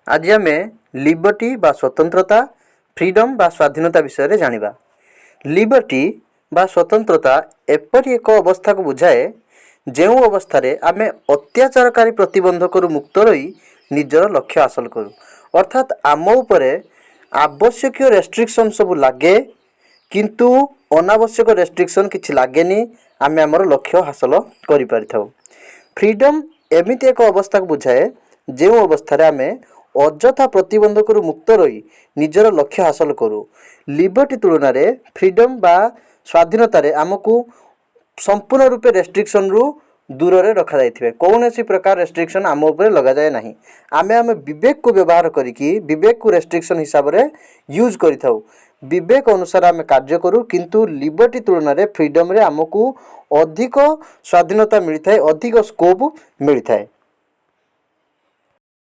आज आम लिबर्टी बा स्वतंत्रता फ्रीडम बा स्वाधीनता विषय रे जानिबा। लिबर्टी बा स्वतंत्रता एपरि एक अवस्था को बुझाए जो अवस्था आम अत्याचारकारी प्रतिबंधक मुक्त रही निजर लक्ष्य हासिल करूँ। अर्थात आम उपरे आवश्यक रेस्ट्रिक्शन सब लगे किंतु अनावश्यक रेस्ट्रिक्शन किछि लागेनी, आम आमर लक्ष्य हासिल करि परिथाउ। फ्रीडम एमिति एक अवस्था को बुझाए जो अवस्था आम अଯଥା प्रतिबंधक मुक्त रही निजर लक्ष्य हासिल करूँ। लिबर्टी तुलन में फ्रीडम बा स्वाधीनता आमको संपूर्ण रूपे रेस्ट्रिक्शन रु दूर रे रखा जाइथिबे। कौन सी प्रकार रेस्ट्रिक्शन आम ऊपर लगा जाए नहीं। आमे विवेक को व्यवहार करिकी विवेक को रेस्ट्रिक्शन हिसाब रे यूज करिथाउ। विवेक अनुसार आम कार्य करूँ किंतु लिबर्टी तुलन में फ्रीडम रे आमको अधिक स्वाधीनता मिलता है, अधिक स्कोप मिलता है।